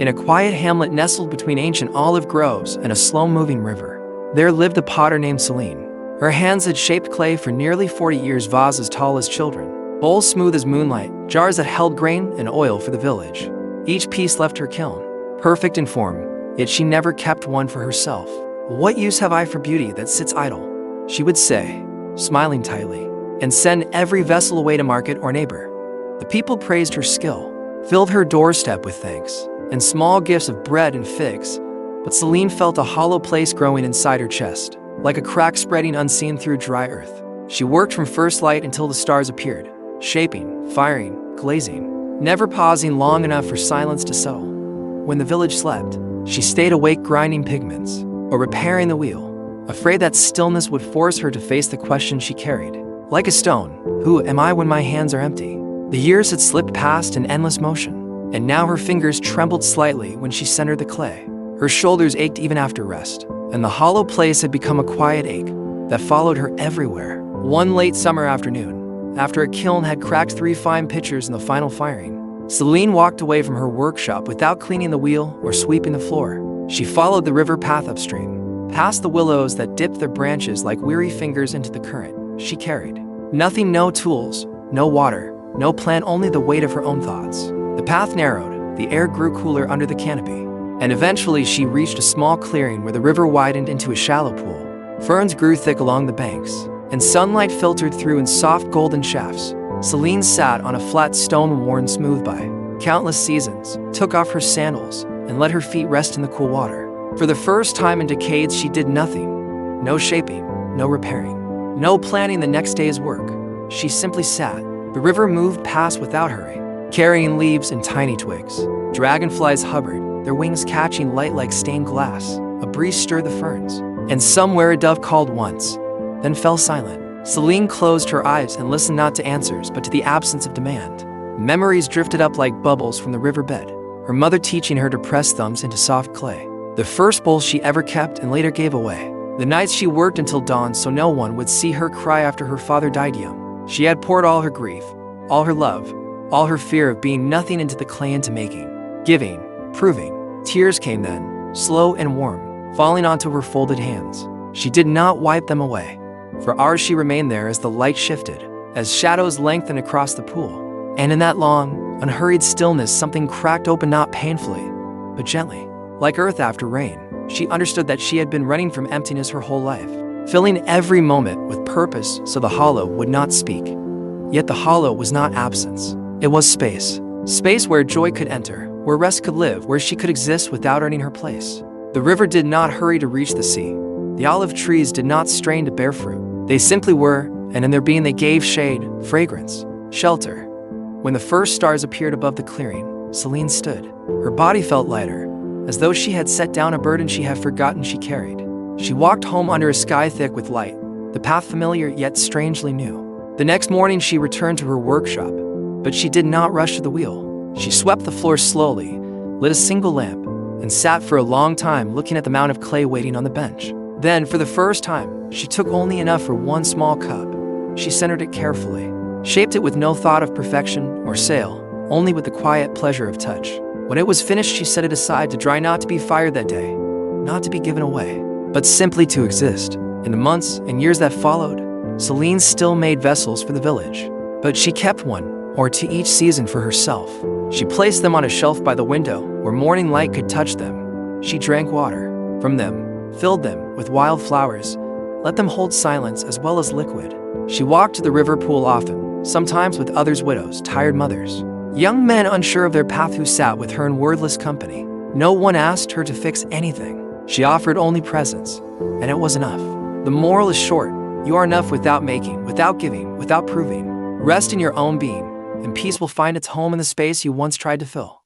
In a quiet hamlet nestled between ancient olive groves and a slow-moving river, there lived a potter named Celine. Her hands had shaped clay for nearly 40 years, vases tall as children, bowls smooth as moonlight, jars that held grain and oil for the village. Each piece left her kiln, perfect in form, yet she never kept one for herself. "What use have I for beauty that sits idle?" she would say, smiling tightly, and send every vessel away to market or neighbor. The people praised her skill, filled her doorstep with thanks, and small gifts of bread and figs, but Celine felt a hollow place growing inside her chest, like a crack spreading unseen through dry earth. She worked from first light until the stars appeared, shaping, firing, glazing, never pausing long enough for silence to settle. When the village slept, she stayed awake grinding pigments or repairing the wheel, afraid that stillness would force her to face the question she carried. Like a stone, who am I when my hands are empty? The years had slipped past in endless motion, and now her fingers trembled slightly when she centered the clay. Her shoulders ached even after rest, and the hollow place had become a quiet ache that followed her everywhere. One late summer afternoon, after a kiln had cracked 3 fine pitchers in the final firing, Celine walked away from her workshop without cleaning the wheel or sweeping the floor. She followed the river path upstream, past the willows that dipped their branches like weary fingers into the current. She carried nothing, no tools, no water, no plan, only the weight of her own thoughts. The path narrowed, the air grew cooler under the canopy, and eventually she reached a small clearing where the river widened into a shallow pool. Ferns grew thick along the banks, and sunlight filtered through in soft golden shafts. Celine sat on a flat stone worn smooth by countless seasons, took off her sandals, and let her feet rest in the cool water. For the first time in decades, she did nothing. No shaping, no repairing, no planning the next day's work. She simply sat. The river moved past without hurry, carrying leaves and tiny twigs. Dragonflies hovered, their wings catching light like stained glass. A breeze stirred the ferns, and somewhere a dove called once, then fell silent. Celine closed her eyes and listened not to answers but to the absence of demand. Memories drifted up like bubbles from the riverbed, her mother teaching her to press thumbs into soft clay. The first bowl she ever kept and later gave away. The nights she worked until dawn so no one would see her cry after her father died young. She had poured all her grief, all her love, all her fear of being nothing into the clay, into making, giving, proving. Tears came then, slow and warm, falling onto her folded hands. She did not wipe them away. For hours she remained there as the light shifted, as shadows lengthened across the pool. And in that long, unhurried stillness, something cracked open, not painfully, but gently. Like earth after rain, she understood that she had been running from emptiness her whole life, filling every moment with purpose so the hollow would not speak. Yet the hollow was not absence. It was space. Space where joy could enter, where rest could live, where she could exist without earning her place. The river did not hurry to reach the sea. The olive trees did not strain to bear fruit. They simply were, and in their being they gave shade, fragrance, shelter. When the first stars appeared above the clearing, Celine stood. Her body felt lighter, as though she had set down a burden she had forgotten she carried. She walked home under a sky thick with light, the path familiar yet strangely new. The next morning she returned to her workshop, but she did not rush to the wheel. She swept the floor slowly, lit a single lamp, and sat for a long time looking at the mound of clay waiting on the bench. Then, for the first time, she took only enough for one small cup. She centered it carefully, shaped it with no thought of perfection or sale, only with the quiet pleasure of touch. When it was finished, she set it aside to dry, not to be fired that day, not to be given away, but simply to exist. In the months and years that followed, Celine still made vessels for the village, but she kept one or two each season for herself. She placed them on a shelf by the window where morning light could touch them. She drank water from them, filled them with wild flowers, let them hold silence as well as liquid. She walked to the river pool often, sometimes with others, widows, tired mothers, young men unsure of their path who sat with her in wordless company. No one asked her to fix anything. She offered only presence, and it was enough. The moral is short. You are enough without making, without giving, without proving. Rest in your own being, and peace will find its home in the space you once tried to fill.